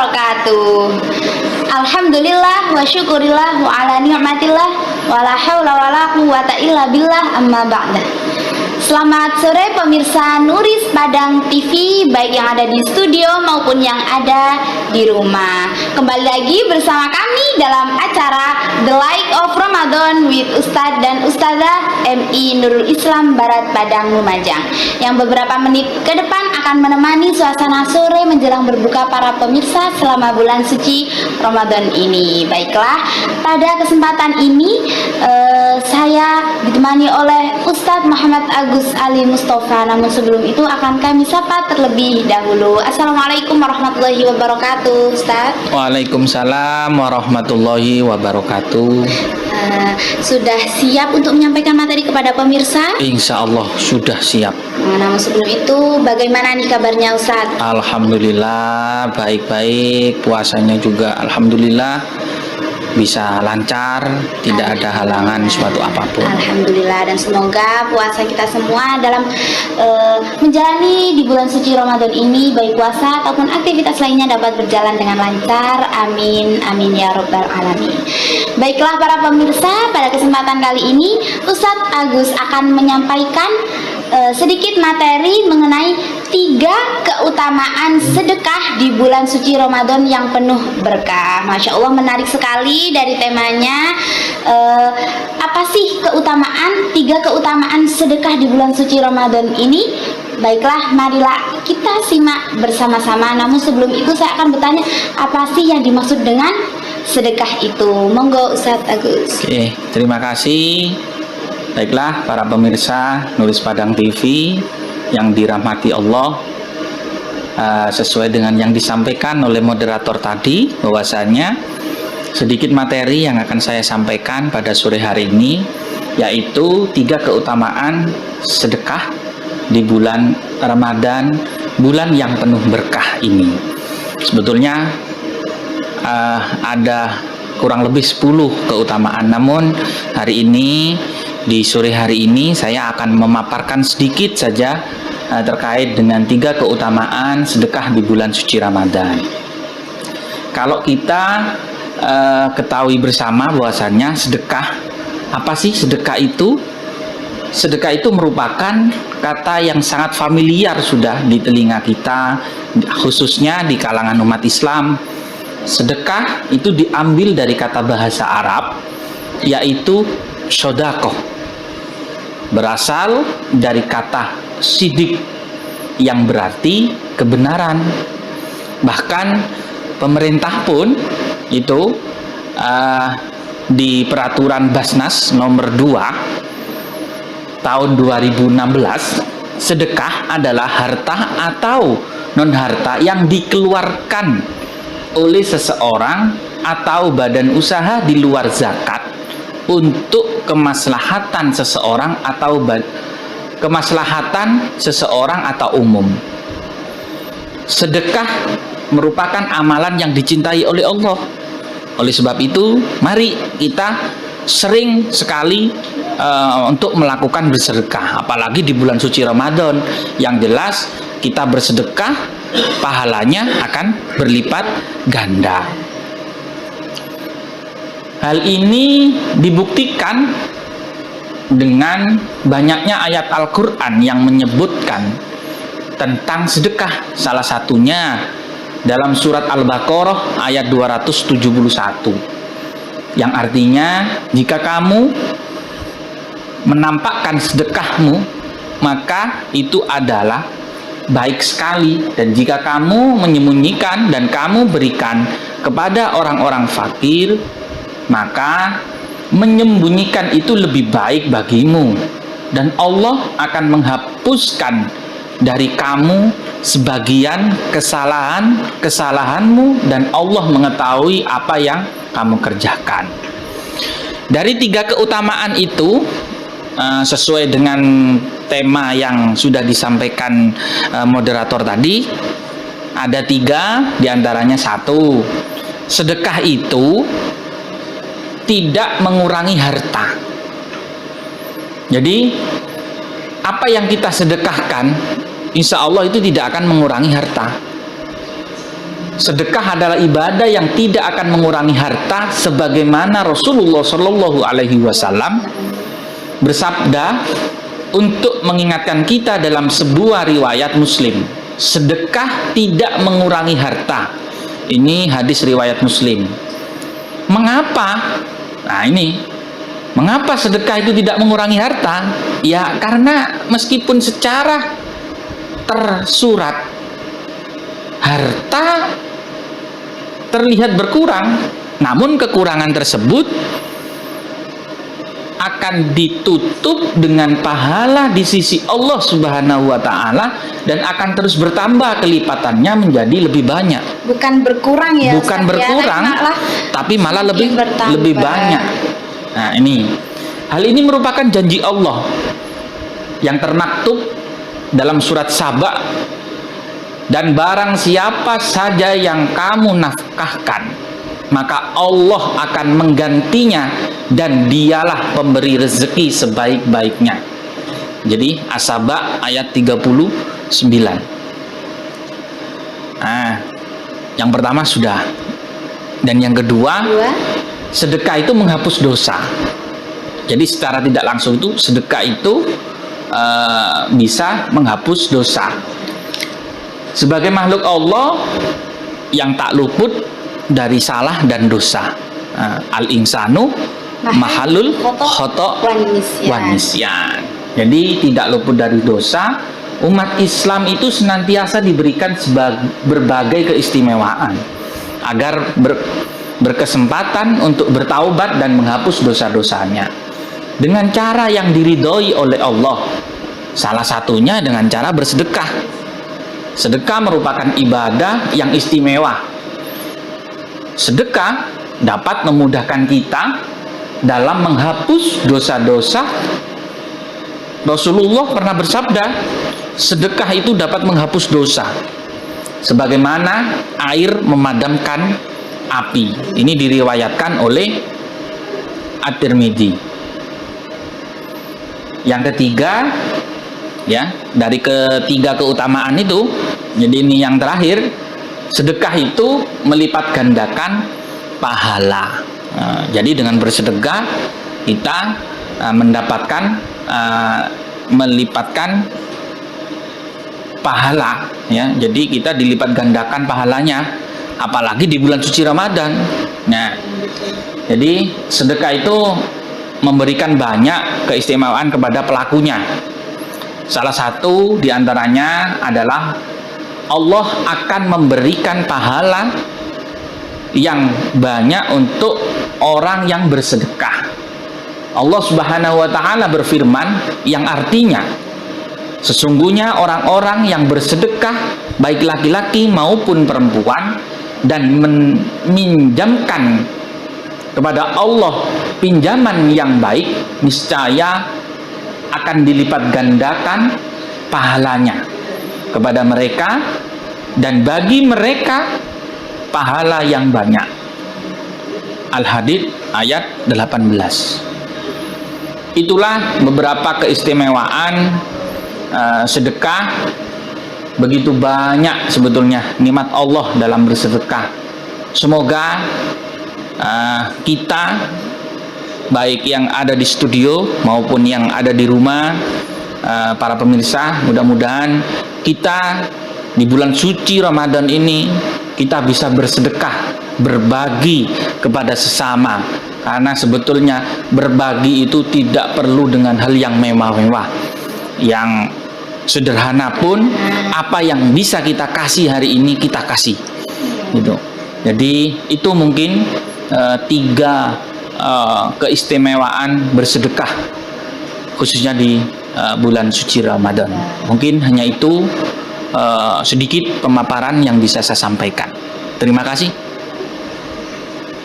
wabarakatuh. Alhamdulillah wa syukurillah wa ala ni'matillah wa la haula wa la quwata illa billah amma ba'dah. Selamat sore pemirsa Nuris Padang TV, baik yang ada di studio maupun yang ada di rumah. Kembali lagi bersama kami dalam acara The Light of Ramadan with Ustadz dan Ustazah MI Nurul Islam Barat Padang Lumajang, yang beberapa menit ke depan akan menemani suasana sore menjelang berbuka para pemirsa selama bulan suci Ramadan ini. Baiklah, pada kesempatan ini saya ditemani oleh Ustadz Muhammad Agus Ali Mustafa. Namun sebelum itu akan kami sapa terlebih dahulu. Assalamualaikum warahmatullahi wabarakatuh, Ustadz. Waalaikumsalam warahmatullahi wabarakatuh. Sudah siap untuk menyampaikan materi kepada pemirsa? Insya Allah sudah siap. Namun sebelum itu, bagaimana nih kabarnya, Ustadz? Alhamdulillah baik-baik. Puasanya juga alhamdulillah bisa lancar, tidak ada halangan suatu apapun. Alhamdulillah, dan semoga puasa kita semua dalam menjalani di bulan suci Ramadan ini, baik puasa ataupun aktivitas lainnya, dapat berjalan dengan lancar. Amin, amin ya robbal alamin. Baiklah para pemirsa, pada kesempatan kali ini Ustadz Agus akan menyampaikan sedikit materi mengenai 3 keutamaan sedekah di bulan suci Ramadan yang penuh berkah. Masya Allah, menarik sekali dari temanya. Apa sih keutamaan, 3 keutamaan sedekah di bulan suci Ramadan ini? Baiklah, marilah kita simak bersama-sama. Namun sebelum itu saya akan bertanya, apa sih yang dimaksud dengan sedekah itu? Monggo Ustadz Agus. Oke, terima kasih. Baiklah para pemirsa Nuris Padang TV yang dirahmati Allah, sesuai dengan yang disampaikan oleh moderator tadi, bahwasanya sedikit materi yang akan saya sampaikan pada sore hari ini, yaitu 3 keutamaan sedekah di bulan Ramadan, bulan yang penuh berkah ini. Sebetulnya ada kurang lebih 10 keutamaan, namun hari ini, di sore hari ini saya akan memaparkan sedikit saja terkait dengan 3 keutamaan sedekah di bulan suci Ramadan. Kalau kita ketahui bersama bahwasannya sedekah, apa sih sedekah itu? Sedekah itu merupakan kata yang sangat familiar sudah di telinga kita, khususnya di kalangan umat Islam. Sedekah itu diambil dari kata bahasa Arab, yaitu sodakoh, berasal dari kata sidik yang berarti kebenaran. Bahkan pemerintah pun itu di peraturan Basnas nomor 2 tahun 2016, sedekah adalah harta atau non harta yang dikeluarkan oleh seseorang atau badan usaha di luar zakat untuk kemaslahatan seseorang atau umum. Sedekah merupakan amalan yang dicintai oleh Allah. Oleh sebab itu, mari kita sering sekali untuk melakukan bersedekah, apalagi di bulan suci Ramadan. Yang jelas kita bersedekah, pahalanya akan berlipat ganda. Hal ini dibuktikan dengan banyaknya ayat Al-Quran yang menyebutkan tentang sedekah. Salah satunya dalam surat Al-Baqarah ayat 271, yang artinya, jika kamu menampakkan sedekahmu, maka itu adalah baik sekali, dan jika kamu menyembunyikan dan kamu berikan kepada orang-orang fakir, maka menyembunyikan itu lebih baik bagimu, dan Allah akan menghapuskan dari kamu sebagian kesalahanmu, dan Allah mengetahui apa yang kamu kerjakan. Dari 3 keutamaan itu, sesuai dengan tema yang sudah disampaikan moderator tadi, ada 3 diantaranya. 1, sedekah itu tidak mengurangi harta. Jadi apa yang kita sedekahkan, insya Allah itu tidak akan mengurangi harta. Sedekah adalah ibadah yang tidak akan mengurangi harta, sebagaimana Rasulullah Shallallahu Alaihi Wasallam bersabda untuk mengingatkan kita dalam sebuah riwayat Muslim, sedekah tidak mengurangi harta. Ini hadis riwayat Muslim. Mengapa? Nah ini, mengapa sedekah itu tidak mengurangi harta? Ya karena meskipun secara tersurat harta terlihat berkurang, namun kekurangan tersebut akan ditutup dengan pahala di sisi Allah Subhanahu wa Ta'ala, dan akan terus bertambah kelipatannya menjadi lebih banyak. Bukan berkurang ya, bukan Ustaz, berkurang ya, tapi malah lebih bertambah. banyak. Nah ini, hal ini merupakan janji Allah yang termaktub dalam surat Saba, dan barang siapa saja yang kamu nafkahkan, maka Allah akan menggantinya, dan dialah pemberi rezeki sebaik-baiknya. Jadi As-Saba ayat 39. Nah, yang pertama sudah. Dan yang kedua, sedekah itu menghapus dosa. Jadi secara tidak langsung itu sedekah itu bisa menghapus dosa. Sebagai makhluk Allah yang tak luput dari salah dan dosa. Al-insanu mahalul khoto' wan nisyan. Jadi tidak luput dari dosa. Umat Islam itu senantiasa diberikan berbagai keistimewaan agar berkesempatan untuk bertaubat dan menghapus dosa-dosanya dengan cara yang diridhoi oleh Allah. Salah satunya dengan cara bersedekah. Sedekah merupakan ibadah yang istimewa. Sedekah dapat memudahkan kita dalam menghapus dosa-dosa. Rasulullah pernah bersabda, sedekah itu dapat menghapus dosa sebagaimana air memadamkan api. Ini diriwayatkan oleh At-Tirmidzi. Yang ketiga, ya, dari ketiga keutamaan itu, jadi ini yang terakhir, sedekah itu melipat gandakan pahala. Jadi dengan bersedekah kita mendapatkan melipatkan pahala, ya. Jadi kita dilipat gandakan pahalanya, apalagi di bulan suci Ramadan. Nah, jadi sedekah itu memberikan banyak keistimewaan kepada pelakunya. Salah satu diantaranya adalah Allah akan memberikan pahala yang banyak untuk orang yang bersedekah. Allah Subhanahu wa Ta'ala berfirman yang artinya, sesungguhnya orang-orang yang bersedekah, baik laki-laki maupun perempuan, dan meminjamkan kepada Allah pinjaman yang baik, niscaya akan dilipat gandakan pahalanya kepada mereka, dan bagi mereka pahala yang banyak. Al-Hadid ayat 18. Itulah beberapa keistimewaan sedekah. Begitu banyak sebetulnya nikmat Allah dalam bersedekah. Semoga kita, baik yang ada di studio maupun yang ada di rumah, para pemirsa, mudah-mudahan kita di bulan suci Ramadan ini kita bisa bersedekah, berbagi kepada sesama. Karena sebetulnya berbagi itu tidak perlu dengan hal yang mewah-mewah. Yang sederhana pun, apa yang bisa kita kasih hari ini kita kasih, gitu. Jadi itu mungkin tiga keistimewaan bersedekah khususnya di bulan suci Ramadan. Mungkin hanya itu sedikit pemaparan yang bisa saya sampaikan. Terima kasih.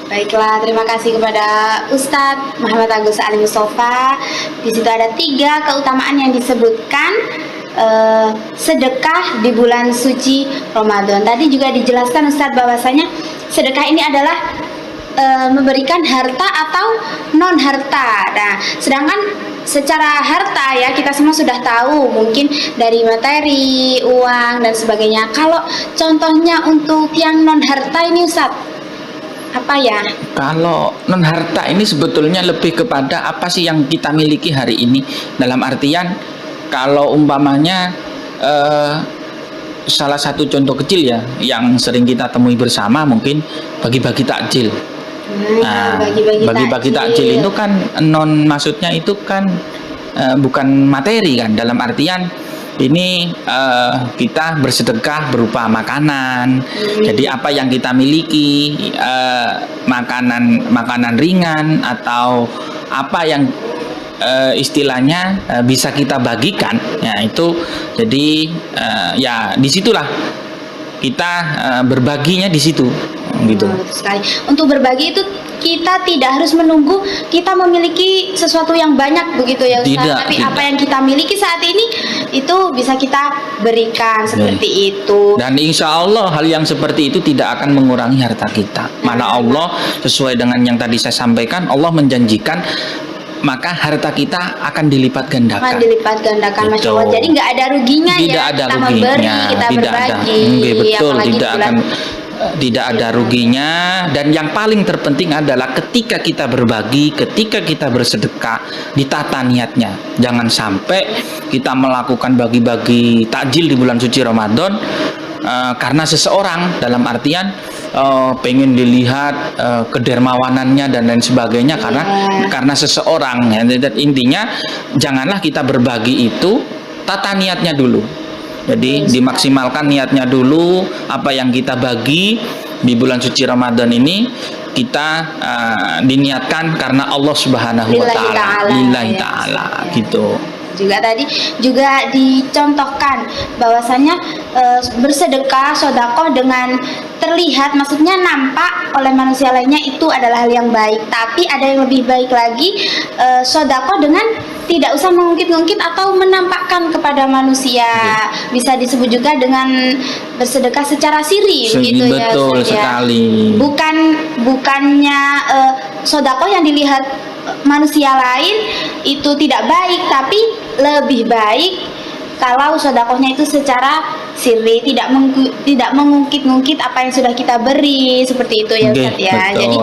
Baiklah, terima kasih kepada Ustadz Muhammad Agus Ali Mustafa. Di situ ada 3 keutamaan yang disebutkan sedekah di bulan suci Ramadan. Tadi juga dijelaskan Ustadz bahwasanya sedekah ini adalah memberikan harta atau non harta. Nah, sedangkan secara harta ya kita semua sudah tahu, mungkin dari materi, uang dan sebagainya. Kalau contohnya untuk yang non harta ini Ustadz, apa ya? Kalau non harta ini sebetulnya lebih kepada apa sih yang kita miliki hari ini. Dalam artian kalau umpamanya salah satu contoh kecil ya yang sering kita temui bersama mungkin bagi-bagi takjil. Nah, bagi-bagi takjil itu kan maksudnya itu kan bukan materi kan, dalam artian ini kita bersedekah berupa makanan. Jadi apa yang kita miliki, makanan ringan atau apa yang istilahnya bisa kita bagikan, ya itu jadi ya disitulah kita berbaginya di situ gitu. Betul sekali. Untuk berbagi itu kita tidak harus menunggu kita memiliki sesuatu yang banyak begitu ya Ustaz. Tidak, tapi tidak. apa yang kita miliki saat ini itu bisa kita berikan seperti itu. Dan insya Allah hal yang seperti itu tidak akan mengurangi harta kita. Malah Allah sesuai dengan yang tadi saya sampaikan, Allah menjanjikan maka harta kita akan dilipat gandakan. Dilipat gandakan, Masya Allah. Betul. Jadi nggak ada ruginya Tidak ya. ada Kita ruginya, memberi, kita tidak ada. berbagi. Betul, Apalagi tidak bulan tidak ada ruginya. Dan yang paling terpenting adalah ketika kita berbagi, ketika kita bersedekah, ditata niatnya. Jangan sampai kita melakukan bagi-bagi takjil di bulan suci Ramadan karena seseorang, dalam artian pengen dilihat kedermawanannya dan lain sebagainya, karena seseorang ya. Intinya janganlah kita berbagi itu, tata niatnya dulu. Jadi dimaksimalkan niatnya dulu, apa yang kita bagi di bulan suci Ramadan ini kita diniatkan karena Allah Subhanahu wa taala, lillahi taala gitu. Juga tadi juga dicontohkan bahwasanya bersedekah, sedekah dengan terlihat, maksudnya nampak oleh manusia lainnya itu adalah hal yang baik. Tapi ada yang lebih baik lagi, sedekah dengan tidak usah mengungkit-ungkit atau menampakkan kepada manusia. Bisa disebut juga dengan bersedekah secara siri, begitu ya. Betul sekali. Bukannya sedekah yang dilihat manusia lain itu tidak baik, tapi lebih baik kalau sedekahnya itu secara sirri, tidak mengungkit-ungkit apa yang sudah kita beri, seperti itu ya Ustaz ya. Betul. Jadi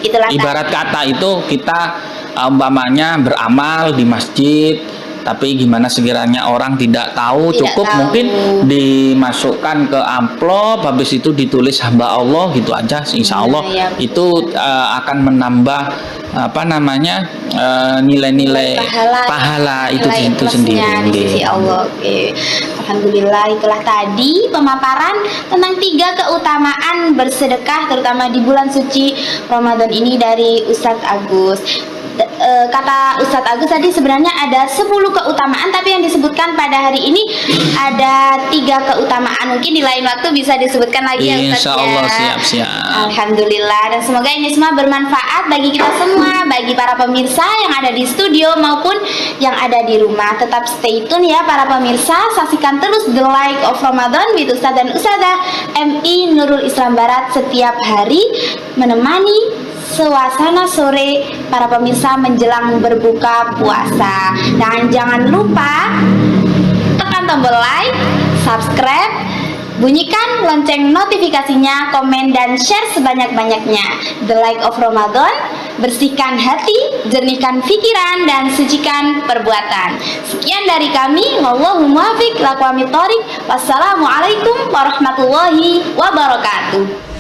itulah ibarat kata itu kita umpamanya beramal di masjid, tapi gimana sekiranya orang tidak tahu, cukup mungkin dimasukkan ke amplop, habis itu ditulis hamba Allah gitu aja, insya Allah itu akan menambah nilai-nilai pahala itu sendiri. Di sisi Allah. Alhamdulillah, itulah tadi pemaparan tentang 3 keutamaan bersedekah terutama di bulan suci Ramadan ini dari Ustadz Agus. Kata Ustadz Agus tadi sebenarnya ada 10 keutamaan, tapi yang disebutkan pada hari ini ada 3 keutamaan. Mungkin di lain waktu bisa disebutkan lagi ya Ustadz. Insya Allah, siap-siap. Alhamdulillah, dan semoga ini semua bermanfaat bagi kita semua, bagi para pemirsa yang ada di studio maupun yang ada di rumah. Tetap stay tune ya para pemirsa, saksikan terus The Light of Ramadan with Ustadz dan Ustadzah MI Nurul Islam Barat setiap hari, menemani suasana sore para pemirsa menjelang berbuka puasa. Dan jangan lupa tekan tombol like, subscribe, bunyikan lonceng notifikasinya, komen dan share sebanyak-banyaknya. The Light of Ramadan, bersihkan hati, jernihkan pikiran dan sucikan perbuatan. Sekian dari kami, wallahu muwaffiq ila aqwamit thoriq. Wassalamualaikum warahmatullahi wabarakatuh.